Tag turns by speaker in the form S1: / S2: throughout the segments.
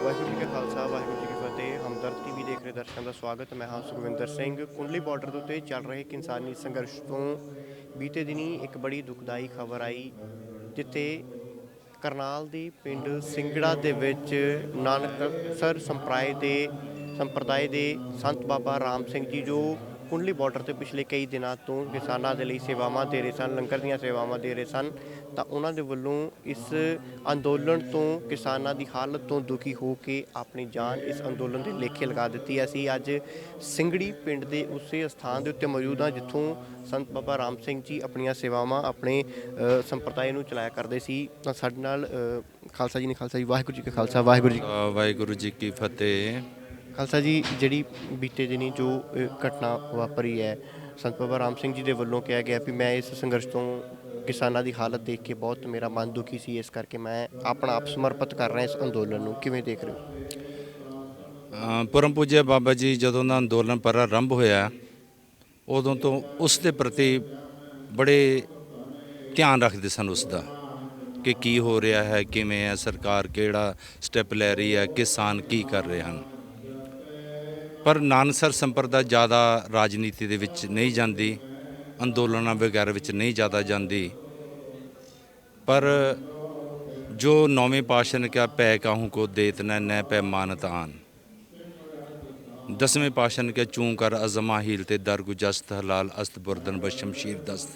S1: ਵਾਹਿਗੁਰੂ ਜੀ ਕਾ ਖਾਲਸਾ ਵਾਹਿਗੁਰੂ ਜੀ ਕੀ ਫਤਿਹ। ਹਮਦਰਦ ਟੀਵੀ ਦੇਖ ਰਹੇ ਦਰਸ਼ਕਾਂ ਦਾ ਸਵਾਗਤ। ਮੈਂ ਹਾਂ ਸੁਖਵਿੰਦਰ ਸਿੰਘ। ਕੁੰਡਲੀ ਬਾਰਡਰ ਦੇ ਉੱਤੇ ਚੱਲ ਰਹੇ ਕਿਸਾਨੀ ਸੰਘਰਸ਼ ਤੋਂ ਬੀਤੇ ਦਿਨੀ ਇੱਕ ਬੜੀ ਦੁਖਦਾਈ ਖਬਰ ਆਈ, ਜਿੱਥੇ ਕਰਨਾਲ ਦੇ ਪਿੰਡ ਸਿੰਗੜਾ ਦੇ ਵਿੱਚ ਨਾਨਕਸਰ ਸੰਪਰਦਾਇ ਦੇ ਸੰਤ ਬਾਬਾ ਰਾਮ ਸਿੰਘ ਜੀ, ਜੋ ਕੁੰਡਲੀ ਬਾਰਡਰ 'ਤੇ ਪਿਛਲੇ ਕਈ ਦਿਨਾਂ ਤੋਂ ਕਿਸਾਨਾਂ ਦੇ ਲਈ ਸੇਵਾਵਾਂ ਦੇ ਰਹੇ ਸਨ, ਲੰਗਰ ਦੀਆਂ ਸੇਵਾਵਾਂ ਦੇ ਰਹੇ ਸਨ, ਤਾਂ ਉਹਨਾਂ ਦੇ ਵੱਲੋਂ ਇਸ ਅੰਦੋਲਨ ਤੋਂ, ਕਿਸਾਨਾਂ ਦੀ ਹਾਲਤ ਤੋਂ ਦੁਖੀ ਹੋ ਕੇ ਆਪਣੀ ਜਾਨ ਇਸ ਅੰਦੋਲਨ ਦੇ ਲੇਖੇ ਲਗਾ ਦਿੱਤੀ ਹੈ। ਅਸੀਂ ਅੱਜ ਸਿੰਗੜੀ ਪਿੰਡ ਦੇ ਉਸੇ ਸਥਾਨ ਦੇ ਉੱਤੇ ਮੌਜੂਦ ਹਾਂ, ਜਿੱਥੋਂ ਸੰਤ ਬਾਬਾ ਰਾਮ ਸਿੰਘ ਜੀ ਆਪਣੀਆਂ ਸੇਵਾਵਾਂ ਆਪਣੇ ਸੰਪਰਦਾਇ ਨੂੰ ਚਲਾਇਆ ਕਰਦੇ ਸੀ। ਤਾਂ ਸਾਡੇ ਨਾਲ ਖਾਲਸਾ ਜੀ ਨੇ। ਖਾਲਸਾ ਜੀ, ਵਾਹਿਗੁਰੂ ਜੀ ਕਾ ਖਾਲਸਾ ਵਾਹਿਗੁਰੂ ਜੀ
S2: ਵਾਹਿਗੁਰੂ ਜੀ ਕੀ ਫਤਿਹ।
S1: ਖਾਲਸਾ ਜੀ, ਜਿਹੜੀ ਬੀਤੇ ਦਿਨੀ ਜੋ ਘਟਨਾ ਵਾਪਰੀ ਹੈ, ਸੰਤ ਬਾਬਾ ਰਾਮ ਸਿੰਘ ਜੀ ਦੇ ਵੱਲੋਂ ਕਿਹਾ ਗਿਆ ਵੀ ਮੈਂ ਇਸ ਸੰਘਰਸ਼ ਤੋਂ, ਕਿਸਾਨਾਂ ਦੀ ਹਾਲਤ ਦੇਖ ਕੇ ਬਹੁਤ ਮੇਰਾ ਮਨ ਦੁਖੀ ਸੀ, ਇਸ ਕਰਕੇ ਮੈਂ ਆਪਣਾ ਆਪ ਸਮਰਪਿਤ ਕਰ ਰਿਹਾ ਇਸ ਅੰਦੋਲਨ ਨੂੰ, ਕਿਵੇਂ ਦੇਖ ਰਹੇ ਹੋ?
S2: ਪਰਮ ਪੂਜਯ ਬਾਬਾ ਜੀ ਜਦੋਂ ਦਾ ਅੰਦੋਲਨ ਆਰੰਭ ਹੋਇਆ, ਉਦੋਂ ਤੋਂ ਉਸ ਦੇ ਪ੍ਰਤੀ ਬੜੇ ਧਿਆਨ ਰੱਖਦੇ ਸਨ, ਉਸ ਦਾ ਕਿ ਕੀ ਹੋ ਰਿਹਾ ਹੈ, ਕਿਵੇਂ ਹੈ, ਸਰਕਾਰ ਕਿਹੜਾ ਸਟੈਪ ਲੈ ਰਹੀ ਹੈ, ਕਿਸਾਨ ਕੀ ਕਰ ਰਹੇ ਹਨ। ਪਰ ਨਾਨਕਸਰ ਸੰਪਰਦਾ ਜ਼ਿਆਦਾ ਰਾਜਨੀਤੀ ਦੇ ਵਿੱਚ ਨਹੀਂ ਜਾਂਦੀ, ਅੰਦੋਲਨਾਂ ਵਗੈਰਾ ਵਿੱਚ ਨਹੀਂ ਜ਼ਿਆਦਾ ਜਾਂਦੀ। ਪਰ ਜੋ ਨੌਵੇਂ ਪਾਤਸ਼ਾਹ ਨੇ ਕਿਹਾ, ਪੈ ਕਾਹੂ ਕੋ ਦੇਤ ਨੈ ਪੈ ਮਾਨਤ ਆਨ। ਦਸਵੇਂ ਪਾਤਸ਼ਾਹ ਨੇ ਕਿਹਾ, ਚੂੰ ਕਰ ਅਜ਼ਮਾ ਹੀਲ ਤੇ ਦਰ ਗੁਜਸਤ ਹਲਾਲ ਅਸਤ ਬੁਰਦਨ ਬਸ਼ਮਸ਼ੀਰ ਦਸਤ।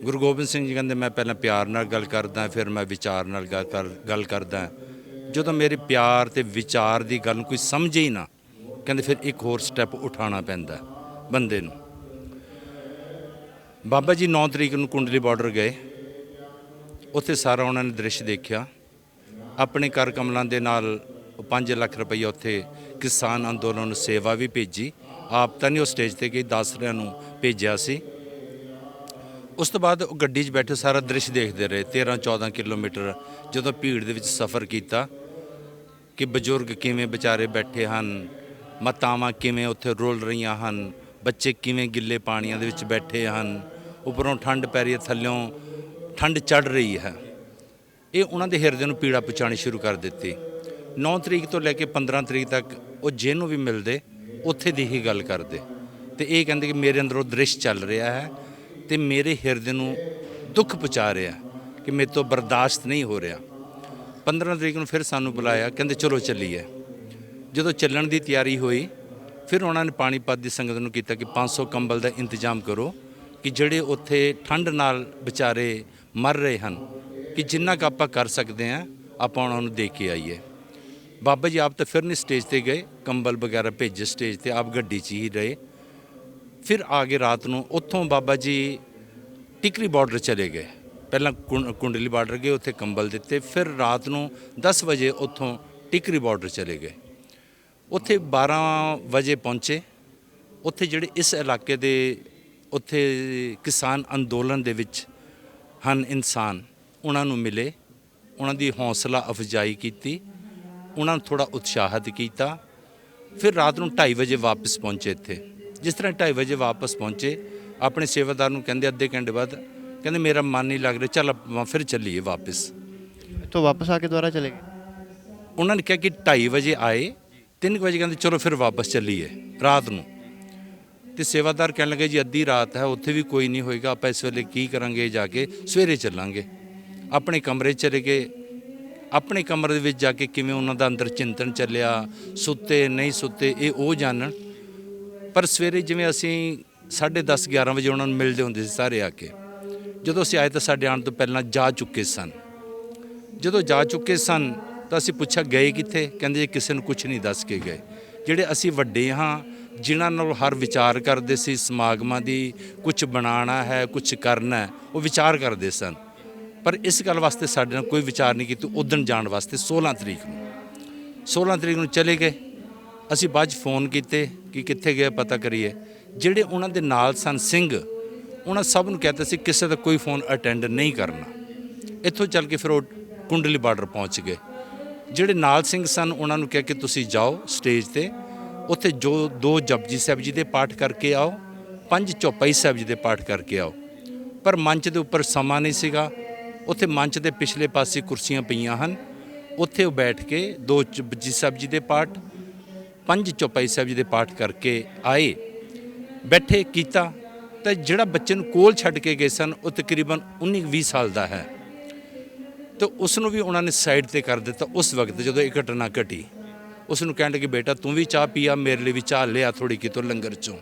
S2: ਗੁਰੂ ਗੋਬਿੰਦ ਸਿੰਘ ਜੀ ਕਹਿੰਦੇ, ਮੈਂ ਪਹਿਲਾਂ ਪਿਆਰ ਨਾਲ ਗੱਲ ਕਰਦਾ, ਫਿਰ ਮੈਂ ਵਿਚਾਰ ਨਾਲ ਗੱਲ ਕਰਦਾ। ਜਦੋਂ ਮੇਰੇ ਪਿਆਰ ਤੇ ਵਿਚਾਰ ਦੀ ਗੱਲ ਨੂੰ ਕੋਈ ਸਮਝੇ ਹੀ ਨਾ, ਕਹਿੰਦੇ ਫਿਰ ਇੱਕ ਹੋਰ ਸਟੈਪ ਉਠਾਉਣਾ ਪੈਂਦਾ ਬੰਦੇ ਨੂੰ। ਬਾਬਾ ਜੀ 9 ਤਰੀਕ ਨੂੰ ਕੁੰਡਲੀ ਬਾਰਡਰ ਗਏ, ਉੱਥੇ ਸਾਰਾ ਉਹਨਾਂ ਨੇ ਦ੍ਰਿਸ਼ ਦੇਖਿਆ। ਆਪਣੇ ਕਰ ਕਮਲਾਂ ਦੇ ਨਾਲ 5 ਲੱਖ ਰੁਪਈਆ ਉੱਥੇ ਕਿਸਾਨ ਅੰਦੋਲਨ ਨੂੰ ਸੇਵਾ ਵੀ ਭੇਜੀ। ਆਪ ਤਾਂ ਨਹੀਂ ਉਹ ਸਟੇਜ 'ਤੇ ਗਈ, ਦਾਸਰਿਆਂ ਨੂੰ ਭੇਜਿਆ ਸੀ। ਉਸ ਤੋਂ ਬਾਅਦ ਉਹ ਗੱਡੀ 'ਚ ਬੈਠੇ ਸਾਰਾ ਦ੍ਰਿਸ਼ ਦੇਖਦੇ ਰਹੇ। 13-14 ਕਿਲੋਮੀਟਰ ਜਦੋਂ ਭੀੜ ਦੇ ਵਿੱਚ ਸਫ਼ਰ ਕੀਤਾ, ਕਿ ਬਜ਼ੁਰਗ ਕਿਵੇਂ ਵਿਚਾਰੇ ਬੈਠੇ ਹਨ, ਮਾਤਾਵਾਂ ਕਿਵੇਂ ਉੱਥੇ ਰੁਲ ਰਹੀਆਂ ਹਨ, ਬੱਚੇ ਕਿਵੇਂ ਗਿੱਲੇ ਪਾਣੀਆਂ ਦੇ ਵਿੱਚ ਬੈਠੇ ਹਨ, ਉੱਪਰੋਂ ਠੰਡ ਪੈ ਰਹੀ ਹੈ, ਥੱਲਿਓਂ ਠੰਡ ਚੜ੍ਹ ਰਹੀ ਹੈ। ਇਹ ਉਹਨਾਂ ਦੇ ਹਿਰਦੇ ਨੂੰ ਪੀੜਾ ਪਹੁੰਚਾਉਣੀ ਸ਼ੁਰੂ ਕਰ ਦਿੱਤੀ। 9 ਤਰੀਕ ਤੋਂ ਲੈ ਕੇ 15 ਤਰੀਕ ਤੱਕ ਉਹ ਜਿਹਨੂੰ ਵੀ ਮਿਲਦੇ ਉੱਥੇ ਦੀ ਹੀ ਗੱਲ ਕਰਦੇ, ਅਤੇ ਇਹ ਕਹਿੰਦੇ ਕਿ ਮੇਰੇ ਅੰਦਰ ਉਹ ਦ੍ਰਿਸ਼ ਚੱਲ ਰਿਹਾ ਹੈ ਅਤੇ ਮੇਰੇ ਹਿਰਦੇ ਨੂੰ ਦੁੱਖ ਪਹੁੰਚਾ ਰਿਹਾ, ਕਿ ਮੇਰੇ ਤੋਂ ਬਰਦਾਸ਼ਤ ਨਹੀਂ ਹੋ ਰਿਹਾ। 15 ਤਰੀਕ ਨੂੰ ਫਿਰ ਸਾਨੂੰ ਬੁਲਾਇਆ, ਕਹਿੰਦੇ ਚਲੋ ਚੱਲੀਏ। ਜਦੋਂ ਚੱਲਣ ਦੀ ਤਿਆਰੀ ਹੋਈ, ਫਿਰ ਉਹਨਾਂ ਨੇ ਪਾਣੀਪਤ ਦੀ ਸੰਗਤ ਨੂੰ ਕੀਤਾ ਕਿ 500 ਕੰਬਲ ਦਾ ਇੰਤਜ਼ਾਮ ਕਰੋ, ਕਿ ਜਿਹੜੇ ਉੱਥੇ ਠੰਡ ਨਾਲ ਵਿਚਾਰੇ ਮਰ ਰਹੇ ਹਨ, ਕਿ ਜਿੰਨਾ ਕੁ ਆਪਾਂ ਕਰ ਸਕਦੇ ਹਾਂ ਆਪਾਂ ਉਹਨਾਂ ਨੂੰ ਦੇ ਕੇ ਆਈਏ। ਬਾਬਾ ਜੀ ਆਪ ਤਾਂ ਫਿਰ ਨਹੀਂ ਸਟੇਜ 'ਤੇ ਗਏ, ਕੰਬਲ ਵਗੈਰਾ ਭੇਜੇ ਸਟੇਜ 'ਤੇ, ਆਪ ਗੱਡੀ 'ਚ ਹੀ ਰਹੇ। ਫਿਰ ਆ ਕੇ ਰਾਤ ਨੂੰ ਉੱਥੋਂ ਬਾਬਾ ਜੀ ਟਿਕਰੀ ਬਾਰਡਰ ਚਲੇ ਗਏ। ਪਹਿਲਾਂ ਕੁੰਡਲੀ ਬਾਰਡਰ ਗਏ, ਉੱਥੇ ਕੰਬਲ ਦਿੱਤੇ। ਫਿਰ ਰਾਤ ਨੂੰ 10 ਵਜੇ ਉੱਥੋਂ ਟਿਕਰੀ ਬਾਰਡਰ ਚਲੇ ਗਏ। ਉੱਥੇ 12 ਵਜੇ ਪਹੁੰਚੇ। ਉੱਥੇ ਜਿਹੜੇ ਇਸ ਇਲਾਕੇ ਦੇ ਉੱਥੇ ਕਿਸਾਨ ਅੰਦੋਲਨ ਦੇ ਵਿੱਚ ਹਨ ਇਨਸਾਨ, ਉਹਨਾਂ ਨੂੰ ਮਿਲੇ, ਉਹਨਾਂ ਦੀ ਹੌਸਲਾ ਅਫਜ਼ਾਈ ਕੀਤੀ, ਉਹਨਾਂ ਨੂੰ ਥੋੜ੍ਹਾ ਉਤਸ਼ਾਹਿਤ ਕੀਤਾ। ਫਿਰ ਰਾਤ ਨੂੰ 2:30 ਵਜੇ ਵਾਪਸ ਪਹੁੰਚੇ ਇੱਥੇ। ਜਿਸ ਤਰ੍ਹਾਂ 2:30 ਵਜੇ ਵਾਪਸ ਪਹੁੰਚੇ, ਆਪਣੇ ਸੇਵਾਦਾਰ ਨੂੰ ਕਹਿੰਦੇ ਅੱਧੇ ਘੰਟੇ ਬਾਅਦ, ਕਹਿੰਦੇ ਮੇਰਾ ਮਨ ਨਹੀਂ ਲੱਗ ਰਿਹਾ, ਚੱਲ ਆਪਾਂ ਫਿਰ ਚੱਲੀਏ ਵਾਪਸ।
S1: ਇੱਥੋਂ ਵਾਪਸ ਆ ਕੇ ਦੁਬਾਰਾ ਚਲੇ ਗਏ?
S2: ਉਹਨਾਂ ਨੇ ਕਿਹਾ ਕਿ 2:30 ਵਜੇ ਆਏ, 3 ਵਜੇ ਕਹਿੰਦੇ ਚਲੋ ਫਿਰ ਵਾਪਸ ਚੱਲੀਏ ਰਾਤ ਨੂੰ। ਅਤੇ ਸੇਵਾਦਾਰ ਕਹਿਣ ਲੱਗੇ, ਜੀ ਅੱਧੀ ਰਾਤ ਹੈ, ਉੱਥੇ ਵੀ ਕੋਈ ਨਹੀਂ ਹੋਏਗਾ, ਆਪਾਂ ਇਸ ਵੇਲੇ ਕੀ ਕਰਾਂਗੇ, ਜਾ ਕੇ ਸਵੇਰੇ ਚੱਲਾਂਗੇ। ਆਪਣੇ ਕਮਰੇ ਚਲੇ ਗਏ। ਆਪਣੇ ਕਮਰੇ ਦੇ ਵਿੱਚ ਜਾ ਕੇ ਕਿਵੇਂ ਉਹਨਾਂ ਦਾ ਅੰਦਰ ਚਿੰਤਨ ਚੱਲਿਆ, ਸੁੱਤੇ ਨਹੀਂ ਸੁੱਤੇ ਇਹ ਉਹ ਜਾਣਨ। ਪਰ ਸਵੇਰੇ ਜਿਵੇਂ ਅਸੀਂ 10:30 11 ਵਜੇ ਉਹਨਾਂ ਨੂੰ ਮਿਲਦੇ ਹੁੰਦੇ ਸੀ ਸਾਰੇ ਆ ਕੇ। ਜਦੋਂ ਅਸੀਂ ਆਏ ਤਾਂ ਸਾਡੇ ਆਉਣ ਤੋਂ ਪਹਿਲਾਂ ਜਾ ਚੁੱਕੇ ਸਨ। ਜਦੋਂ ਜਾ ਚੁੱਕੇ ਸਨ ਤਾਂ ਅਸੀਂ ਪੁੱਛਿਆ ਗਏ ਕਿੱਥੇ? ਕਹਿੰਦੇ ਜੀ ਕਿਸੇ ਨੂੰ ਕੁਛ ਨਹੀਂ ਦੱਸ ਕੇ ਗਏ। ਜਿਹੜੇ ਅਸੀਂ ਵੱਡੇ ਹਾਂ, ਜਿਨ੍ਹਾਂ ਨਾਲ ਹਰ ਵਿਚਾਰ ਕਰਦੇ ਸੀ ਸਮਾਗਮਾਂ ਦੀ, ਕੁਛ ਬਣਾਉਣਾ ਹੈ, ਕੁਛ ਕਰਨਾ ਹੈ, ਉਹ ਵਿਚਾਰ ਕਰਦੇ ਸਨ। ਪਰ ਇਸ ਗੱਲ ਵਾਸਤੇ ਸਾਡੇ ਨਾਲ ਕੋਈ ਵਿਚਾਰ ਨਹੀਂ ਕੀਤੀ। ਉਦਣ ਜਾਣ ਵਾਸਤੇ 16 ਤਰੀਕ ਨੂੰ ਚਲੇ ਗਏ। ਅਸੀਂ ਬਾਅਦ 'ਚ ਫੋਨ ਕੀਤੇ ਕਿ ਕਿੱਥੇ ਗਏ, ਪਤਾ ਕਰੀਏ। ਜਿਹੜੇ ਉਹਨਾਂ ਦੇ ਨਾਲ ਸਨ ਸਿੰਘ, ਉਹਨਾਂ ਸਭ ਨੂੰ ਕਹਿਤਾ ਸੀ ਕਿਸੇ ਦਾ ਕੋਈ ਫੋਨ ਅਟੈਂਡ ਨਹੀਂ ਕਰਨਾ। ਇੱਥੋਂ ਚੱਲ ਕੇ ਫਿਰ ਉਹ ਕੁੰਡਲੀ ਬਾਰਡਰ ਪਹੁੰਚ ਗਏ। ਜਿਹੜੇ ਨਾਲ ਸਿੰਘ ਸਨ ਉਹਨਾਂ ਨੂੰ ਕਿਹਾ ਕਿ ਤੁਸੀਂ ਜਾਓ ਸਟੇਜ 'ਤੇ, ਉੱਥੇ ਜੋ 2 ਜਪਜੀ ਸਾਹਿਬ ਜੀ ਦੇ ਪਾਠ ਕਰਕੇ ਆਓ, 5 ਚੌਪਈ ਸਾਹਿਬ ਜੀ ਦੇ ਪਾਠ ਕਰਕੇ ਆਓ। ਪਰ ਮੰਚ ਦੇ ਉੱਪਰ ਸਮਾਂ ਨਹੀਂ ਸੀਗਾ। ਉੱਥੇ ਮੰਚ ਦੇ ਪਿਛਲੇ ਪਾਸੇ ਕੁਰਸੀਆਂ ਪਈਆਂ ਹਨ, ਉੱਥੇ ਉਹ ਬੈਠ ਕੇ 2 ਜਪਜੀ ਸਾਹਿਬ ਜੀ ਦੇ ਪਾਠ, 5 ਚੌਪਾਈ ਸਾਹਿਬ ਜੀ ਦੇ ਪਾਠ ਕਰਕੇ ਆਏ, ਬੈਠੇ ਕੀਤਾ। ਤਾਂ ਜਿਹੜਾ ਬੱਚੇ ਨੂੰ ਕੋਲ ਛੱਡ ਕੇ ਗਏ ਸਨ ਉਹ ਤਕਰੀਬਨ 19-20 ਸਾਲ ਦਾ ਹੈ, ਤਾਂ ਉਸ ਨੂੰ ਵੀ ਉਹਨਾਂ ਨੇ ਸਾਈਡ ਤੇ ਕਰ ਦਿੱਤਾ। ਉਸ ਵਕਤ ਜਦੋਂ ਇਹ ਘਟਨਾ ਘਟੀ, ਉਸ ਨੂੰ ਕਹਿਣ ਲੱਗੇ ਬੇਟਾ ਤੂੰ ਵੀ ਚਾਹ ਪੀਆ, ਮੇਰੇ ਲਈ ਵੀ ਚਾਹ ਲਿਆ ਥੋੜੀ ਕਿਤੋਂ ਲੰਗਰ ਚੋਂ।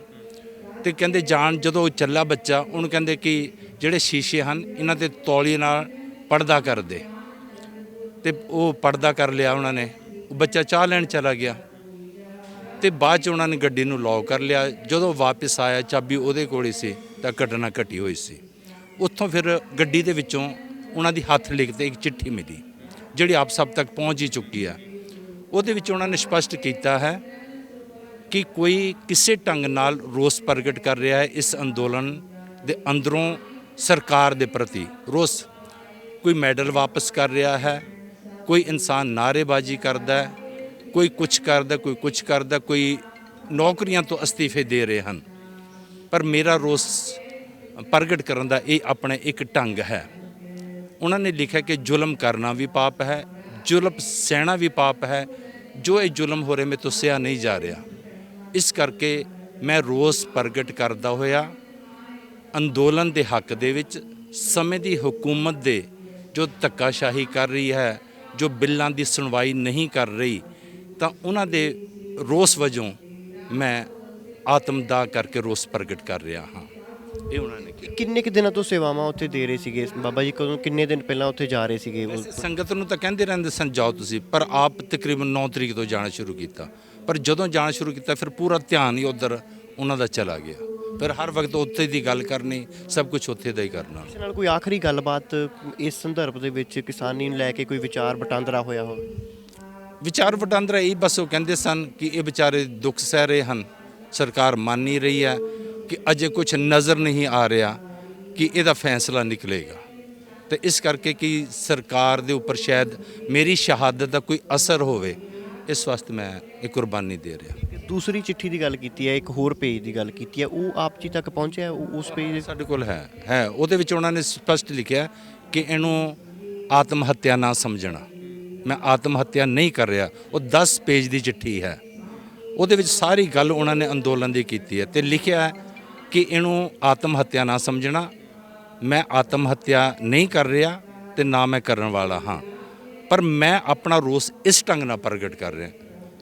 S2: ਤੇ ਕਹਿੰਦੇ ਜਾਣ ਜਦੋਂ ਉਹ ਚੱਲਾ ਬੱਚਾ, ਉਹਨੂੰ ਕਹਿੰਦੇ ਕਿ ਜਿਹੜੇ ਸ਼ੀਸ਼ੇ ਹਨ ਇਹਨਾਂ ਤੇ ਤੌਲੀਏ ਨਾਲ ਪਰਦਾ ਕਰ ਦੇ, ਤੇ ਉਹ ਪਰਦਾ ਕਰ ਲਿਆ ਉਹਨਾਂ ਨੇ। ਉਹ ਬੱਚਾ ਚਾਹ ਲੈਣ ਚਲਾ ਗਿਆ ਤੇ ਬਾਅਦ 'ਚ ਉਹਨਾਂ ਨੇ ਗੱਡੀ ਨੂੰ ਲੌਕ ਕਰ ਲਿਆ। ਜਦੋਂ ਵਾਪਸ ਆਇਆ ਚਾਬੀ ਉਹਦੇ ਕੋਲ ਹੀ ਸੀ ਤਾਂ ਘਟਨਾ ਘਟੀ ਹੋਈ ਸੀ। ਉੱਥੋਂ ਫਿਰ ਗੱਡੀ ਦੇ ਵਿੱਚੋਂ ਉਹਨਾਂ ਦੀ ਹੱਥ ਲਿਖਤ ਇੱਕ ਚਿੱਠੀ ਮਿਲੀ ਜਿਹੜੀ ਆਪ ਸਭ ਤੱਕ ਪਹੁੰਚ ਹੀ ਚੁੱਕੀ ਹੈ। ਉਹਦੇ ਵਿੱਚ ਉਹਨਾਂ ਨੇ ਸਪਸ਼ਟ ਕੀਤਾ ਹੈ ਕਿ ਕੋਈ ਕਿਸੇ ਢੰਗ ਨਾਲ ਰੋਸ ਪ੍ਰਗਟ ਕਰ ਰਿਹਾ ਹੈ ਇਸ ਅੰਦੋਲਨ ਦੇ ਅੰਦਰੋਂ ਸਰਕਾਰ ਦੇ ਪ੍ਰਤੀ ਰੋਸ। ਕੋਈ ਮੈਡਲ ਵਾਪਸ ਕਰ ਰਿਹਾ ਹੈ, ਕੋਈ ਇਨਸਾਨ ਨਾਅਰੇਬਾਜ਼ੀ ਕਰਦਾ ਹੈ, ਕੋਈ ਕੁਛ ਕਰਦਾ, ਕੋਈ ਕੁਛ ਕਰਦਾ, ਕੋਈ ਨੌਕਰੀਆਂ ਤੋਂ ਅਸਤੀਫੇ ਦੇ ਰਹੇ ਹਨ। ਪਰ ਮੇਰਾ ਰੋਸ ਪ੍ਰਗਟ ਕਰਨ ਦਾ ਇਹ ਆਪਣਾ ਇੱਕ ਢੰਗ ਹੈ। ਉਹਨਾਂ ਨੇ ਲਿਖਿਆ ਕਿ ਜ਼ੁਲਮ ਕਰਨਾ ਵੀ ਪਾਪ ਹੈ, ਜ਼ੁਲਮ ਸਹਿਣਾ ਵੀ ਪਾਪ ਹੈ, ਜੋ ਇਹ ਜ਼ੁਲਮ ਹੋ ਰਿਹਾ ਮੇਰੇ ਤੋਂ ਸਹਿਆ ਨਹੀਂ ਜਾ ਰਿਹਾ। ਇਸ ਕਰਕੇ ਮੈਂ ਰੋਸ ਪ੍ਰਗਟ ਕਰਦਾ ਹੋਇਆ ਅੰਦੋਲਨ ਦੇ ਹੱਕ ਦੇ ਵਿੱਚ ਸਮੇਂ ਦੀ ਹੁਕੂਮਤ ਦੇ ਜੋ ਧੱਕਾਸ਼ਾਹੀ ਕਰ ਰਹੀ ਹੈ, ਜੋ ਬਿੱਲਾਂ ਦੀ ਸੁਣਵਾਈ ਨਹੀਂ ਕਰ ਰਹੀ, ਤਾਂ ਉਹਨਾਂ ਦੇ ਰੋਸ ਵਜੋਂ ਮੈਂ ਆਤਮਦਾਹ ਕਰਕੇ ਰੋਸ ਪ੍ਰਗਟ ਕਰ ਰਿਹਾ ਹਾਂ। ਇਹ ਉਹਨਾਂ ਨੇ ਕਿਹਾ।
S1: ਕਿੰਨੇ ਕੁ ਦਿਨਾਂ ਤੋਂ ਸੇਵਾਵਾਂ ਉੱਥੇ ਦੇ ਰਹੇ ਸੀਗੇ ਬਾਬਾ ਜੀ? ਕਦੋਂ, ਕਿੰਨੇ ਦਿਨ ਪਹਿਲਾਂ ਉੱਥੇ ਜਾ ਰਹੇ ਸੀਗੇ?
S2: ਵੈਸੇ ਸੰਗਤ ਨੂੰ ਤਾਂ ਕਹਿੰਦੇ ਰਹਿੰਦੇ ਸਨ ਜਾਓ ਤੁਸੀਂ, ਪਰ ਆਪ ਤਕਰੀਬਨ 9 ਤਰੀਕ ਤੋਂ ਜਾਣਾ ਸ਼ੁਰੂ ਕੀਤਾ। ਪਰ ਜਦੋਂ ਜਾਣਾ ਸ਼ੁਰੂ ਕੀਤਾ ਫਿਰ ਪੂਰਾ ਧਿਆਨ ਹੀ ਉੱਧਰ ਉਹਨਾਂ ਦਾ ਚਲਾ ਗਿਆ। ਫਿਰ ਹਰ ਵਕਤ ਉੱਥੇ ਦੀ ਗੱਲ ਕਰਨੀ, ਸਭ ਕੁਝ ਉੱਥੇ ਦਾ ਹੀ ਕਰਨਾ।
S1: ਕਿਸੇ ਨਾਲ ਕੋਈ ਆਖਰੀ ਗੱਲਬਾਤ ਇਸ ਸੰਦਰਭ ਦੇ ਵਿੱਚ ਕਿਸਾਨੀ ਨੂੰ ਲੈ ਕੇ ਕੋਈ ਵਿਚਾਰ ਵਟਾਂਦਰਾ ਹੋਇਆ ਹੋਵੇ?
S2: ਵਿਚਾਰ ਵਟਾਂਦਰਾ ਇਹ ਬਸ ਉਹ ਕਹਿੰਦੇ ਸਨ ਕਿ ਇਹ ਵਿਚਾਰੇ ਦੁੱਖ ਸਹਿ ਰਹੇ ਹਨ, ਸਰਕਾਰ ਮੰਨ ਨਹੀਂ ਰਹੀ ਹੈ, ਕਿ ਅਜੇ ਕੁਝ ਨਜ਼ਰ ਨਹੀਂ ਆ ਰਿਹਾ ਕਿ ਇਹਦਾ ਫੈਸਲਾ ਨਿਕਲੇਗਾ। ਤੇ ਇਸ ਕਰਕੇ ਕਿ ਸਰਕਾਰ ਦੇ ਉੱਪਰ ਸ਼ਾਇਦ ਮੇਰੀ ਸ਼ਹਾਦਤ ਦਾ ਕੋਈ ਅਸਰ ਹੋਵੇ, ਇਸ ਵਾਸਤੇ ਮੈਂ ਇਹ ਕੁਰਬਾਨੀ ਦੇ ਰਿਹਾ।
S1: ਦੂਸਰੀ ਚਿੱਠੀ ਦੀ ਗੱਲ ਕੀਤੀ ਹੈ, ਇੱਕ ਹੋਰ ਪੇਜ ਦੀ ਗੱਲ ਕੀਤੀ ਹੈ, ਉਹ ਆਪ ਜੀ ਤੱਕ ਪਹੁੰਚਿਆ? ਉਸ ਪੇਜ
S2: ਸਾਡੇ ਕੋਲ ਹੈ ਉਹਦੇ ਵਿੱਚ ਉਹਨਾਂ ਨੇ ਸਪਸ਼ਟ ਲਿਖਿਆ ਕਿ ਇਹਨੂੰ ਆਤਮ ਹੱਤਿਆ ਨਾ ਸਮਝਣਾ। ਮੈਂ ਆਤਮ ਹੱਤਿਆ ਨਹੀਂ ਕਰ ਰਿਹਾ। ਉਹ 10 ਪੇਜ ਦੀ ਚਿੱਠੀ ਹੈ, ਉਹਦੇ ਵਿੱਚ ਸਾਰੀ ਗੱਲ ਉਹਨਾਂ ਨੇ ਅੰਦੋਲਨ ਦੀ ਕੀਤੀ ਹੈ ਤੇ ਲਿਖਿਆ ਹੈ ਕਿ ਇਹਨੂੰ ਆਤਮ ਹੱਤਿਆ ਨਾ ਸਮਝਣਾ। ਮੈਂ ਆਤਮ ਹੱਤਿਆ ਨਹੀਂ ਕਰ ਰਿਹਾ ਤੇ ਨਾ ਮੈਂ ਕਰਨ ਵਾਲਾ ਹਾਂ, ਪਰ ਮੈਂ ਆਪਣਾ ਰੋਸ ਇਸ ਢੰਗ ਨਾਲ ਪ੍ਰਗਟ ਕਰ ਰਿਹਾ।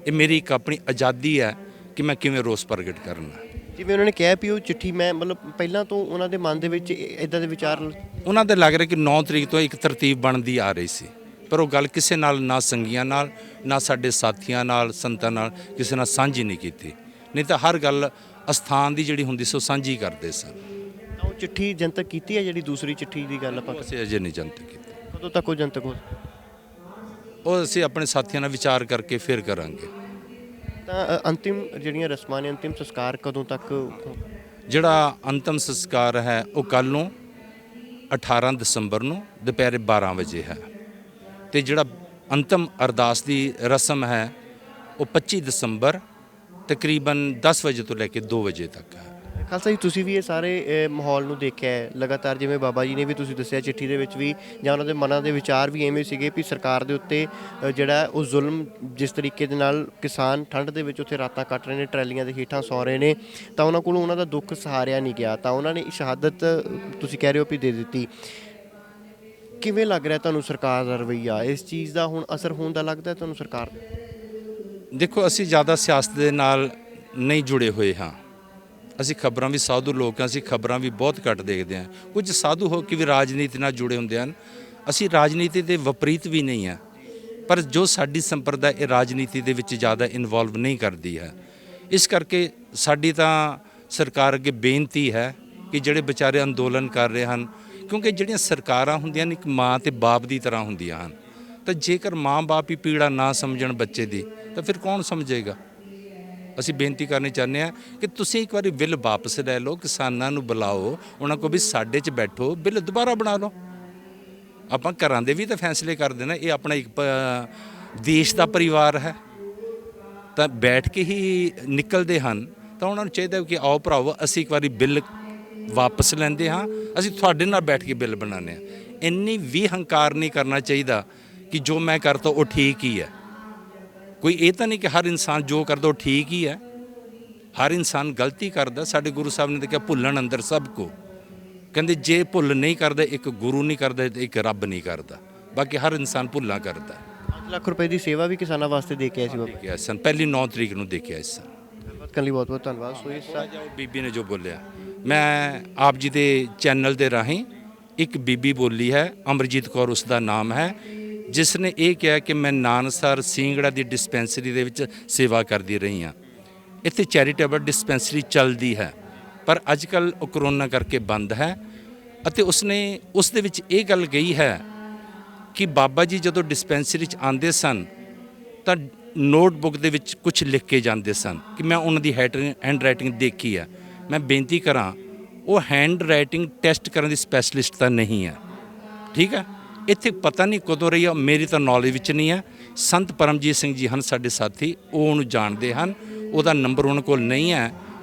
S2: ਇਹ ਮੇਰੀ ਇੱਕ ਆਪਣੀ ਆਜ਼ਾਦੀ ਹੈ ਕਿ ਮੈਂ ਕਿਵੇਂ ਰੋਸ ਪ੍ਰਗਟ ਕਰਨਾ।
S1: ਜਿਵੇਂ ਉਹਨਾਂ ਨੇ ਕਿਹਾ ਵੀ ਉਹ ਚਿੱਠੀ ਮੈਂ ਮਤਲਬ ਪਹਿਲਾਂ ਤੋਂ ਉਹਨਾਂ ਦੇ ਮਨ ਦੇ ਵਿੱਚ ਇਦਾਂ ਦੇ ਵਿਚਾਰ
S2: ਉਹਨਾਂ ਦੇ ਲੱਗ ਰਿਹਾ ਕਿ 9 ਤਰੀਕ ਤੋਂ ਇੱਕ ਤਰਤੀਬ ਬਣਦੀ ਆ ਰਹੀ ਸੀ, ਪਰ ਉਹ ਗੱਲ ਕਿਸੇ ਨਾਲ ਨਾ ਸੰਗੀਆਂ ਨਾਲ, ਨਾ ਸਾਡੇ ਸਾਥੀਆਂ ਨਾਲ, ਸੰਤਾਂ ਨਾਲ ਕਿਸੇ ਨਾਲ ਸਾਂਝੀ ਨਹੀਂ ਕੀਤੀ। ਨਹੀਂ ਤਾਂ ਹਰ ਗੱਲ ਅਸਥਾਨ ਦੀ ਜਿਹੜੀ ਹੁੰਦੀ ਸੀ ਉਹ ਸਾਂਝੀ ਕਰਦੇ ਸਨ।
S1: ਉਹ ਚਿੱਠੀ ਜਨਤਕ ਕੀਤੀ ਹੈ ਜਿਹੜੀ ਦੂਸਰੀ ਚਿੱਠੀ ਦੀ ਗੱਲ ਆਪਾਂ
S2: ਅਸੀਂ ਅਜੇ ਨਹੀਂ ਜਨਤਕ ਕੀਤੀ।
S1: ਕਦੋਂ ਤੱਕ ਉਹ ਜਨਤਕ ਹੋ?
S2: ਉਹ ਅਸੀਂ ਆਪਣੇ ਸਾਥੀਆਂ ਨਾਲ ਵਿਚਾਰ ਕਰਕੇ ਫਿਰ ਕਰਾਂਗੇ।
S1: ਤਾਂ ਅੰਤਿਮ ਜਿਹੜੀਆਂ ਰਸਮਾਂ ਨੇ, ਅੰਤਿਮ ਸੰਸਕਾਰ ਕਦੋਂ ਤੱਕ?
S2: ਜਿਹੜਾ ਅੰਤਮ ਸੰਸਕਾਰ ਹੈ ਉਹ ਕੱਲ੍ਹ ਨੂੰ 18 ਦਸੰਬਰ ਨੂੰ ਦੁਪਹਿਰੇ 12 ਵਜੇ ਹੈ, ਤੇ ਜਿਹੜਾ ਅੰਤਮ ਅਰਦਾਸ ਦੀ ਰਸਮ ਹੈ ਉਹ 25 ਦਸੰਬਰ ਤਕਰੀਬਨ 10 ਵਜੇ ਤੋਂ ਲੈ ਕੇ 2 ਵਜੇ ਤੱਕ ਹੈ।
S1: ਖਾਲਸਾ ਜੀ, ਤੁਸੀਂ ਵੀ ਇਹ ਸਾਰੇ ਮਾਹੌਲ ਨੂੰ ਦੇਖਿਆ ਹੈ ਲਗਾਤਾਰ, ਜਿਵੇਂ ਬਾਬਾ ਜੀ ਨੇ ਵੀ ਤੁਸੀਂ ਦੱਸਿਆ ਚਿੱਠੀ ਦੇ ਵਿੱਚ ਵੀ, ਜਾਂ ਉਹਨਾਂ ਦੇ ਮਨਾਂ ਦੇ ਵਿਚਾਰ ਵੀ ਐਵੇਂ ਸੀਗੇ ਵੀ ਸਰਕਾਰ ਦੇ ਉੱਤੇ ਜਿਹੜਾ ਉਹ ਜ਼ੁਲਮ ਜਿਸ ਤਰੀਕੇ ਦੇ ਨਾਲ ਕਿਸਾਨ ਠੰਡ ਦੇ ਵਿੱਚ ਉੱਥੇ ਰਾਤਾਂ ਕੱਟ ਰਹੇ ਨੇ, ਟਰੈਲੀਆਂ ਦੇ ਹੇਠਾਂ ਸੌ ਰਹੇ ਨੇ, ਤਾਂ ਉਹਨਾਂ ਕੋਲੋਂ ਉਹਨਾਂ ਦਾ ਦੁੱਖ ਸਹਾਰਿਆ ਨਹੀਂ ਗਿਆ, ਤਾਂ ਉਹਨਾਂ ਨੇ ਸ਼ਹਾਦਤ ਤੁਸੀਂ ਕਹਿ ਰਹੇ ਹੋ ਵੀ ਦੇ ਦਿੱਤੀ। ਕਿਵੇਂ ਲੱਗ ਰਿਹਾ ਤੁਹਾਨੂੰ ਸਰਕਾਰ ਦਾ ਰਵੱਈਆ? ਇਸ ਚੀਜ਼ ਦਾ ਹੁਣ ਅਸਰ ਹੋਣ ਦਾ ਲੱਗਦਾ ਤੁਹਾਨੂੰ ਸਰਕਾਰ?
S2: ਦੇਖੋ, ਅਸੀਂ ਜ਼ਿਆਦਾ ਸਿਆਸਤ ਦੇ ਨਾਲ ਨਹੀਂ ਜੁੜੇ ਹੋਏ ਹਾਂ। ਅਸੀਂ ਖਬਰਾਂ ਵੀ ਸਾਧੂ ਲੋਕ ਹਾਂ, ਅਸੀਂ ਖਬਰਾਂ ਵੀ ਬਹੁਤ ਘੱਟ ਦੇਖਦੇ ਹਾਂ। ਕੁਝ ਸਾਧੂ ਹੋ ਕੇ ਵੀ ਰਾਜਨੀਤੀ ਨਾਲ ਜੁੜੇ ਹੁੰਦੇ ਹਨ। ਅਸੀਂ ਰਾਜਨੀਤੀ ਦੇ ਵਿਪਰੀਤ ਵੀ ਨਹੀਂ ਹਾਂ, ਪਰ ਜੋ ਸਾਡੀ ਸੰਪਰਦਾ ਇਹ ਰਾਜਨੀਤੀ ਦੇ ਵਿੱਚ ਜ਼ਿਆਦਾ ਇਨਵੋਲਵ ਨਹੀਂ ਕਰਦੀ ਹੈ। ਇਸ ਕਰਕੇ ਸਾਡੀ ਤਾਂ ਸਰਕਾਰ ਅੱਗੇ ਬੇਨਤੀ ਹੈ ਕਿ ਜਿਹੜੇ ਵਿਚਾਰੇ ਅੰਦੋਲਨ ਕਰ ਰਹੇ ਹਨ, ਕਿਉਂਕਿ ਜਿਹੜੀਆਂ ਸਰਕਾਰਾਂ ਹੁੰਦੀਆਂ ਨੇ ਇੱਕ ਮਾਂ ਤੇ ਬਾਪ ਦੀ ਤਰ੍ਹਾਂ ਹੁੰਦੀਆਂ ਹਨ, ਤਾਂ ਜੇਕਰ ਮਾਂ ਬਾਪ ਹੀ ਪੀੜਾ ਨਾ ਸਮਝਣ ਬੱਚੇ ਦੀ, ਤਾਂ ਫਿਰ ਕੌਣ ਸਮਝੇਗਾ? ਅਸੀਂ ਬੇਨਤੀ ਕਰਨੀ ਚਾਹੁੰਦੇ ਹਾਂ ਕਿ ਤੁਸੀਂ ਇੱਕ ਵਾਰੀ ਬਿੱਲ ਵਾਪਸ ਲੈ ਲਓ, ਕਿਸਾਨਾਂ ਨੂੰ ਬੁਲਾਓ, ਉਹਨਾਂ ਕੋਲ ਵੀ ਸਾਡੇ 'ਚ ਬੈਠੋ, ਬਿੱਲ ਦੁਬਾਰਾ ਬਣਾ ਲਓ। ਆਪਾਂ ਘਰਾਂ ਦੇ ਵੀ ਤਾਂ ਫੈਸਲੇ ਕਰਦੇ ਨਾ, ਇਹ ਆਪਣਾ ਇੱਕ ਦੇਸ਼ ਦਾ ਪਰਿਵਾਰ ਹੈ, ਤਾਂ ਬੈਠ ਕੇ ਹੀ ਨਿਕਲਦੇ ਹਨ। ਤਾਂ ਉਹਨਾਂ ਨੂੰ ਚਾਹੀਦਾ ਕਿ ਆਓ ਭਰਾਵੋ, ਅਸੀਂ ਇੱਕ ਵਾਰੀ ਬਿੱਲ ਵਾਪਸ ਲੈਂਦੇ ਹਾਂ, ਅਸੀਂ ਤੁਹਾਡੇ ਨਾਲ ਬੈਠ ਕੇ ਬਿੱਲ ਬਣਾਉਂਦੇ ਹਾਂ। ਇੰਨੀ ਵੀ ਹੰਕਾਰ ਨਹੀਂ ਕਰਨਾ ਚਾਹੀਦਾ ਕਿ ਜੋ ਮੈਂ ਕਰਦਾ ਉਹ ਠੀਕ ਹੀ ਹੈ। ਕੋਈ ਇਹ ਤਾਂ ਨਹੀਂ ਕਿ ਹਰ ਇਨਸਾਨ ਜੋ ਕਰਦਾ ਉਹ ਠੀਕ ਹੀ ਹੈ। ਹਰ ਇਨਸਾਨ ਗਲਤੀ ਕਰਦਾ। ਸਾਡੇ ਗੁਰੂ ਸਾਹਿਬ ਨੇ ਤਾਂ ਕਿਹਾ ਭੁੱਲਣ ਅੰਦਰ ਸਭ ਕੋ। ਕਹਿੰਦੇ ਜੇ ਭੁੱਲ ਨਹੀਂ ਕਰਦਾ, ਇੱਕ ਗੁਰੂ ਨਹੀਂ ਕਰਦਾ ਤੇ ਇੱਕ ਰੱਬ ਨਹੀਂ ਕਰਦਾ। ਬਾਕੀ ਹਰ ਇਨਸਾਨ ਭੁੱਲਾਂ ਕਰਦਾ।
S1: 5 ਲੱਖ ਰੁਪਏ ਦੀ ਸੇਵਾ ਵੀ ਕਿਸਾਨਾਂ ਵਾਸਤੇ ਦੇ ਕੇ ਆਏ ਸੀ ਬਾਬਾ।
S2: ਦੇਖਿਆ ਸਨ, ਪਹਿਲੀ 9 ਤਰੀਕ ਨੂੰ ਦੇਖਿਆ ਇਸ ਸਨ।
S1: ਗੱਲਬਾਤ ਕਰਨ ਲਈ ਬਹੁਤ ਬਹੁਤ ਧੰਨਵਾਦ। ਸੋ ਇਸ
S2: ਉਹ ਬੀਬੀ ਨੇ ਜੋ ਬੋਲਿਆ, ਮੈਂ ਆਪ ਜੀ ਦੇ ਚੈਨਲ ਦੇ ਰਾਹੀਂ ਇੱਕ ਬੀਬੀ ਬੋਲੀ ਹੈ, ਅਮਰਜੀਤ ਕੌਰ ਉਸ ਦਾ ਨਾਮ ਹੈ, ਜਿਸ ਨੇ ਇਹ ਕਿਹਾ ਕਿ ਮੈਂ ਨਾਨਸਰ ਸਿੰਗੜਾ ਦੀ ਡਿਸਪੈਂਸਰੀ ਦੇ ਵਿੱਚ ਸੇਵਾ ਕਰਦੀ ਰਹੀ ਹਾਂ। ਇੱਥੇ ਚੈਰੀਟੇਬਲ ਡਿਸਪੈਂਸਰੀ ਚੱਲਦੀ ਹੈ, ਪਰ ਅੱਜ ਕੱਲ੍ਹ ਉਹ ਕਰੋਨਾ ਕਰਕੇ ਬੰਦ ਹੈ। ਅਤੇ ਉਸਨੇ ਉਸ ਦੇ ਵਿੱਚ ਇਹ ਗੱਲ ਕਹੀ ਹੈ ਕਿ ਬਾਬਾ ਜੀ ਜਦੋਂ ਡਿਸਪੈਂਸਰੀ 'ਚ ਆਉਂਦੇ ਸਨ ਤਾਂ ਨੋਟਬੁੱਕ ਦੇ ਵਿੱਚ ਕੁਝ ਲਿਖ ਕੇ ਜਾਂਦੇ ਸਨ ਕਿ ਮੈਂ ਉਹਨਾਂ ਦੀ ਹੈਂਡ ਰਾਈਟਿੰਗ ਦੇਖੀ ਹੈ। ਮੈਂ ਬੇਨਤੀ ਕਰਾਂ, ਉਹ ਹੈਂਡ ਰਾਈਟਿੰਗ ਟੈਸਟ ਕਰਨ ਦੀ ਸਪੈਸ਼ਲਿਸਟ ਤਾਂ ਨਹੀਂ ਹੈ, ਠੀਕ ਹੈ। ਇੱਥੇ ਪਤਾ ਨਹੀਂ ਕਦੋਂ ਰਹੀ ਆ, ਮੇਰੀ ਤਾਂ ਨੌਲੇਜ ਵਿੱਚ ਨਹੀਂ ਹੈ। ਸੰਤ ਪਰਮਜੀਤ ਸਿੰਘ ਜੀ ਹਨ ਸਾਡੇ ਸਾਥੀ, ਉਹ ਉਹਨੂੰ ਜਾਣਦੇ ਹਨ। ਉਹਦਾ ਨੰਬਰ ਉਹਨਾਂ ਕੋਲ ਨਹੀਂ ਹੈ।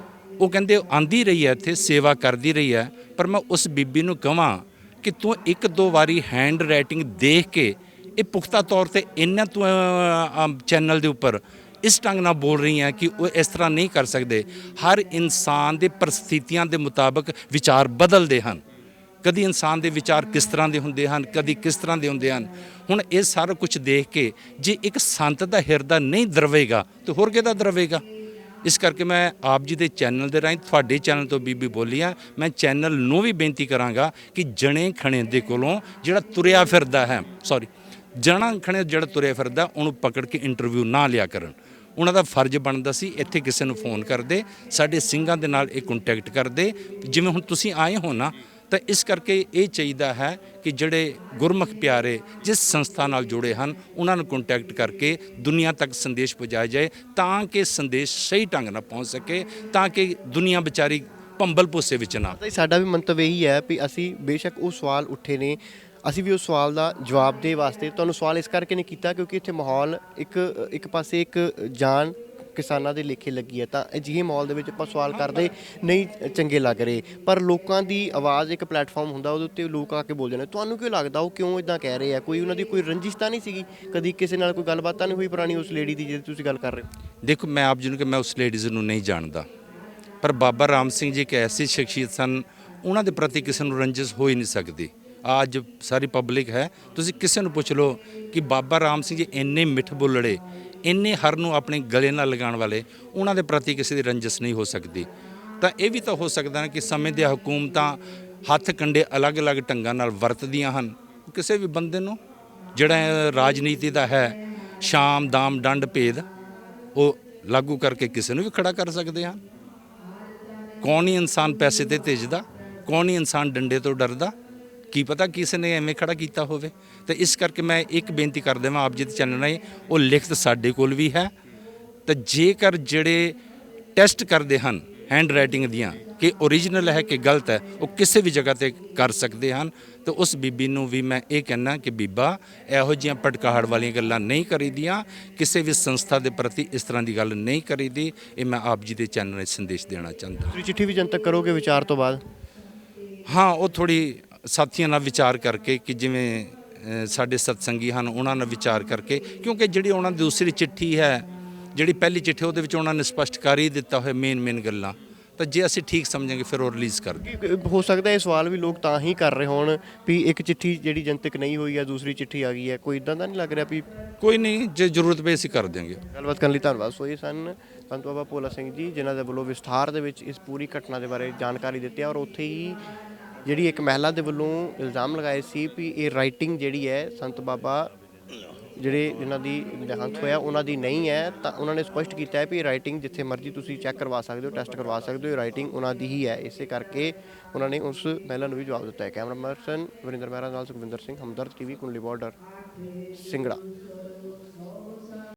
S2: ਉਹ ਕਹਿੰਦੇ ਆਂਦੀ ਰਹੀ ਹੈ, ਇੱਥੇ ਸੇਵਾ ਕਰਦੀ ਰਹੀ ਹੈ। ਪਰ ਮੈਂ ਉਸ ਬੀਬੀ ਨੂੰ ਕਹਾਂ ਕਿ ਤੂੰ 1-2 ਵਾਰੀ ਹੈਂਡ ਰਾਈਟਿੰਗ ਦੇਖ ਕੇ ਇਹ ਪੁਖਤਾ ਤੌਰ ਤੇ ਇਹਨਾਂ ਤੂੰ ਚੈਨਲ ਦੇ ਉੱਪਰ ਇਸ ਢੰਗ ਨਾਲ ਬੋਲ ਰਹੀ ਹੈ ਕਿ ਉਹ ਇਸ ਤਰ੍ਹਾਂ ਨਹੀਂ ਕਰ ਸਕਦੇ। ਹਰ ਇਨਸਾਨ ਦੇ ਪਰਿਸਥਿਤੀਆਂ ਦੇ ਮੁਤਾਬਕ ਵਿਚਾਰ ਬਦਲਦੇ ਹਨ। ਕਦੀ ਇਨਸਾਨ ਦੇ ਵਿਚਾਰ ਕਿਸ ਤਰ੍ਹਾਂ ਦੇ ਹੁੰਦੇ ਹਨ, ਕਦੀ ਕਿਸ ਤਰ੍ਹਾਂ ਦੇ ਹੁੰਦੇ ਹਨ। ਹੁਣ ਇਹ ਸਾਰਾ ਕੁਝ ਦੇਖ ਕੇ ਜੇ ਇੱਕ ਸੰਤ ਦਾ ਹਿਰਦਾ ਨਹੀਂ ਦਰਵੇਗਾ ਤਾਂ ਹੋਰ ਕਿਹਦਾ ਦਰਵੇਗਾ। ਇਸ ਕਰਕੇ ਮੈਂ ਆਪ ਜੀ ਦੇ ਚੈਨਲ ਦੇ ਰਾਹੀਂ, ਤੁਹਾਡੇ ਚੈਨਲ ਤੋਂ ਬੀਬੀ ਬੋਲੀ ਆ, ਮੈਂ ਚੈਨਲ ਨੂੰ ਵੀ ਬੇਨਤੀ ਕਰਾਂਗਾ ਕਿ ਜਣੇ ਖਣੇ ਦੇ ਕੋਲੋਂ ਜਿਹੜਾ ਤੁਰਿਆ ਫਿਰਦਾ ਹੈ, ਜਣਾ ਖਣੇ ਜਿਹੜਾ ਤੁਰਿਆ ਫਿਰਦਾ, ਉਹਨੂੰ ਪਕੜ ਕੇ ਇੰਟਰਵਿਊ ਨਾ ਲਿਆ ਕਰਨ। ਉਹਨਾਂ ਦਾ ਫਰਜ਼ ਬਣਦਾ ਸੀ ਇੱਥੇ ਕਿਸੇ ਨੂੰ ਫੋਨ ਕਰਦੇ, ਸਾਡੇ ਸਿੰਘਾਂ ਦੇ ਨਾਲ ਇਹ ਕੰਟੈਕਟ ਕਰਦੇ, ਜਿਵੇਂ ਹੁਣ ਤੁਸੀਂ ਆਏ ਹੋ ਨਾ। ਤਾਂ ਇਸ ਕਰਕੇ ਇਹ ਚਾਹੀਦਾ ਹੈ ਕਿ ਜਿਹੜੇ ਗੁਰਮੁਖ ਪਿਆਰੇ ਜਿਸ ਸੰਸਥਾ ਨਾਲ ਜੁੜੇ ਹਨ, ਉਹਨਾਂ ਨੂੰ ਕੰਟੈਕਟ ਕਰਕੇ ਦੁਨੀਆ ਤੱਕ ਸੰਦੇਸ਼ ਪਹੁੰਚਾਇਆ ਜਾਏ, ਤਾਂ ਕਿ ਸੰਦੇਸ਼ ਸਹੀ ਢੰਗ ਨਾਲ ਪਹੁੰਚ ਸਕੇ, ਤਾਂ ਕਿ ਦੁਨੀਆ ਵਿਚਾਰੀ ਭੰਬਲ ਭੁੱਸੇ ਵਿੱਚ ਨਾ।
S1: ਸਾਡਾ ਵੀ ਮੰਤਵ ਇਹੀ ਹੈ ਵੀ ਅਸੀਂ ਬੇਸ਼ੱਕ ਉਹ ਸਵਾਲ ਉੱਠੇ ਨੇ, ਅਸੀਂ ਵੀ ਉਸ ਸਵਾਲ ਦਾ ਜਵਾਬ ਦੇ ਵਾਸਤੇ ਤੁਹਾਨੂੰ ਸਵਾਲ ਇਸ ਕਰਕੇ ਨਹੀਂ ਕੀਤਾ ਕਿਉਂਕਿ ਇੱਥੇ ਮਾਹੌਲ ਇੱਕ ਪਾਸੇ ਇੱਕ ਜਾਨ ਕਿਸਾਨਾਂ ਦੇ ਲੇਖੇ ਲੱਗੀ ਹੈ। ਤਾਂ ਅਜਿਹੇ ਮਾਹੌਲ ਦੇ ਵਿੱਚ ਆਪਾਂ ਸਵਾਲ ਕਰਦੇ ਨਹੀਂ ਚੰਗੇ ਲੱਗ ਰਹੇ, ਪਰ ਲੋਕਾਂ ਦੀ ਆਵਾਜ਼ ਇੱਕ ਪਲੇਟਫਾਰਮ ਹੁੰਦਾ, ਉਹਦੇ ਉੱਤੇ ਲੋਕ ਆ ਕੇ ਬੋਲ ਜਾਂਦੇ। ਤੁਹਾਨੂੰ ਕਿਉਂ ਲੱਗਦਾ ਉਹ ਕਿਉਂ ਇਦਾਂ ਕਹਿ ਰਹੇ ਆ? ਕੋਈ ਉਹਨਾਂ ਦੀ ਕੋਈ ਰੰਜਿਸ਼ ਤਾਂ ਨਹੀਂ ਸੀਗੀ? ਕਦੀ ਕਿਸੇ ਨਾਲ ਕੋਈ ਗੱਲਬਾਤ ਤਾਂ ਨਹੀਂ ਹੋਈ ਪੁਰਾਣੀ ਉਸ ਲੇਡੀ ਦੀ ਜਿਹਦੀ ਤੁਸੀਂ ਗੱਲ ਕਰ ਰਹੇ ਹੋ?
S2: ਦੇਖੋ, ਮੈਂ ਆਪ ਜੀ ਨੂੰ ਕਿ ਮੈਂ ਉਸ ਲੇਡੀਜ਼ ਨੂੰ ਨਹੀਂ ਜਾਣਦਾ, ਪਰ ਬਾਬਾ ਰਾਮ ਸਿੰਘ ਜੀ ਇੱਕ ਐਸੀ ਸ਼ਖਸੀਅਤ ਸਨ, ਉਹਨਾਂ ਦੇ ਪ੍ਰਤੀ ਕਿਸੇ ਨੂੰ ਰੰਜਿਸ਼ ਹੋ ਹੀ ਨਹੀਂ ਸਕਦੀ। ਅੱਜ ਸਾਰੀ ਪਬਲਿਕ ਹੈ, ਤੁਸੀਂ ਕਿਸੇ ਨੂੰ ਪੁੱਛ ਲਓ ਕਿ ਬਾਬਾ ਰਾਮ ਸਿੰਘ ਜੀ ਇੰਨੇ ਮਿੱਠ ਬੋਲੜੇ, ਇੰਨੇ ਹਰ ਨੂੰ ਆਪਣੇ ਗਲੇ ਨਾਲ ਲਗਾਉਣ ਵਾਲੇ, ਉਹਨਾਂ ਦੇ ਪ੍ਰਤੀ ਕਿਸੇ ਦੀ ਰੰਜਿਸ਼ ਨਹੀਂ ਹੋ ਸਕਦੀ। ਤਾਂ ਇਹ ਵੀ ਤਾਂ ਹੋ ਸਕਦਾ ਹੈ ਕਿ ਸਮੇਂ ਦੀਆਂ ਹਕੂਮਤਾਂ ਹੱਥ ਕੰਡੇ ਅਲੱਗ-ਅਲੱਗ ਢੰਗਾਂ ਨਾਲ ਵਰਤਦੀਆਂ ਹਨ। ਕਿਸੇ ਵੀ ਬੰਦੇ ਨੂੰ ਜਿਹੜਾ ਰਾਜਨੀਤੀ ਦਾ ਹੈ ਸ਼ਾਮ ਦਾਮ ਡੰਡ ਭੇਦ, ਉਹ ਲਾਗੂ ਕਰਕੇ ਕਿਸੇ ਨੂੰ ਵੀ ਖੜਾ ਕਰ ਸਕਦੇ ਹਨ। ਕੌਣ ਹੀ ਇਨਸਾਨ ਪੈਸੇ ਤੇ ਤੇਜਦਾ, ਕੌਣ ਹੀ ਇਨਸਾਨ ਡੰਡੇ ਤੋਂ ਡਰਦਾ, ਕੀ ਪਤਾ ਕਿਸੇ ਨੇ ਐਵੇਂ ਖੜਾ ਕੀਤਾ ਹੋਵੇ। ਤੇ ਇਸ ਕਰਕੇ ਮੈਂ ਇੱਕ ਬੇਨਤੀ ਕਰ ਦੇਵਾਂ ਆਪ ਜੀ ਦੇ ਚੈਨਲ ਰਾਹੀਂ, ਉਹ ਲਿਖਤ ਸਾਡੇ ਕੋਲ ਵੀ ਹੈ। ਤਾਂ ਜੇਕਰ ਜਿਹੜੇ ਟੈਸਟ ਕਰਦੇ ਹਨ ਹੈਂਡ ਰਾਈਟਿੰਗ ਦੀਆਂ ਕਿ ਓਰੀਜਨਲ ਹੈ ਕਿ ਗਲਤ ਹੈ, ਉਹ ਕਿਸੇ ਵੀ ਜਗ੍ਹਾ ਤੇ ਕਰ ਸਕਦੇ ਹਨ। ਤਾਂ ਉਸ ਬੀਬੀ ਨੂੰ ਵੀ ਮੈਂ ਇਹ ਕਹਿਣਾ ਕਿ ਬੀਬਾ, ਇਹੋ ਜਿਹੀਆਂ ਭਟਕਾਹਟ ਵਾਲੀਆਂ ਗੱਲਾਂ ਨਹੀਂ ਕਰੀਦੀਆਂ, ਕਿਸੇ ਵੀ ਸੰਸਥਾ ਦੇ ਪ੍ਰਤੀ ਇਸ ਤਰ੍ਹਾਂ ਦੀ ਗੱਲ ਨਹੀਂ ਕਰੀਦੀ। ਇਹ ਮੈਂ ਆਪ ਜੀ ਦੇ ਚੈਨਲ ਰਾਹੀਂ ਸੰਦੇਸ਼ ਦੇਣਾ ਚਾਹੁੰਦਾ।
S1: ਤੁਸੀਂ ਚਿੱਠੀ ਵੀ ਜਨਤਕ ਕਰੋਗੇ ਵਿਚਾਰ ਤੋਂ ਬਾਅਦ?
S2: ਹਾਂ, ਉਹ ਥੋੜ੍ਹੀ ਸਾਥੀਆਂ ਨਾਲ ਵਿਚਾਰ ਕਰਕੇ ਕਿ ਜਿਵੇਂ ਸਾਡੇ ਸਤਸੰਗੀ ਹਨ ਉਹਨਾਂ ਨਾਲ ਵਿਚਾਰ ਕਰਕੇ, ਕਿਉਂਕਿ ਜਿਹੜੀ ਉਹਨਾਂ ਦੀ ਦੂਸਰੀ ਚਿੱਠੀ ਹੈ, ਜਿਹੜੀ ਪਹਿਲੀ ਚਿੱਠੀ ਉਹਦੇ ਵਿੱਚ ਉਹਨਾਂ ਨੇ ਸਪਸ਼ਟ ਕਰ ਹੀ ਦਿੱਤਾ ਹੋਇਆ ਮੇਨ ਗੱਲਾਂ। ਤਾਂ ਜੇ ਅਸੀਂ ਠੀਕ ਸਮਝਾਂਗੇ ਫਿਰ ਉਹ ਰਿਲੀਜ਼ ਕਰ ਦੇ।
S1: ਹੋ ਸਕਦਾ ਇਹ ਸਵਾਲ ਵੀ ਲੋਕ ਤਾਂ ਹੀ ਕਰ ਰਹੇ ਹੋਣ ਵੀ ਇੱਕ ਚਿੱਠੀ ਜਿਹੜੀ ਜਨਤਕ ਨਹੀਂ ਹੋਈ ਹੈ, ਦੂਸਰੀ ਚਿੱਠੀ ਆ ਗਈ ਹੈ, ਕੋਈ ਇਦਾਂ ਦਾ ਨਹੀਂ ਲੱਗ ਰਿਹਾ ਵੀ?
S2: ਕੋਈ ਨਹੀਂ, ਜੇ ਜ਼ਰੂਰਤ ਪਈ ਅਸੀਂ ਕਰ ਦਿਆਂਗੇ।
S1: ਗੱਲਬਾਤ ਕਰਨ ਲਈ ਧੰਨਵਾਦ। ਸੋ ਇਹ ਸਨ ਸੰਤ ਬਾਬਾ ਭੋਲਾ ਸਿੰਘ ਜੀ, ਜਿਨ੍ਹਾਂ ਦੇ ਵੱਲੋਂ ਵਿਸਥਾਰ ਦੇ ਵਿੱਚ ਇਸ ਪੂਰੀ ਘਟਨਾ ਦੇ ਬਾਰੇ ਜਾਣਕਾਰੀ ਦਿੱਤੀ। ਔਰ ਉੱਥੇ ਹੀ ਜਿਹੜੀ ਇੱਕ ਮਹਿਲਾ ਦੇ ਵੱਲੋਂ ਇਲਜ਼ਾਮ ਲਗਾਏ ਸੀ ਵੀ ਇਹ ਰਾਈਟਿੰਗ ਜਿਹੜੀ ਹੈ ਸੰਤ ਬਾਬਾ ਜਿਨ੍ਹਾਂ ਦੀ ਦੇਹਾਂਤ ਹੋਇਆ ਉਹਨਾਂ ਦੀ ਨਹੀਂ ਹੈ। ਤਾਂ ਉਹਨਾਂ ਨੇ ਸਪਸ਼ਟ ਕੀਤਾ ਹੈ ਵੀ ਇਹ ਰਾਈਟਿੰਗ ਜਿੱਥੇ ਮਰਜ਼ੀ ਤੁਸੀਂ ਚੈੱਕ ਕਰਵਾ ਸਕਦੇ ਹੋ, ਟੈਸਟ ਕਰਵਾ ਸਕਦੇ ਹੋ, ਇਹ ਰਾਈਟਿੰਗ ਉਹਨਾਂ ਦੀ ਹੀ ਹੈ। ਇਸੇ ਕਰਕੇ ਉਹਨਾਂ ਨੇ ਉਸ ਮਹਿਲਾ ਨੂੰ ਵੀ ਜਵਾਬ ਦਿੱਤਾ ਹੈ। ਕੈਮਰਾ ਪਰਸਨ ਵਰਿੰਦਰ ਮਹਿਰਾ ਨਾਲ ਸੁਖਵਿੰਦਰ ਸਿੰਘ, ਹਮਦਰਦ ਟੀਵੀ, ਕੁੰਡਲੀ ਬਾਰਡਰ, ਸਿੰਗੜਾ।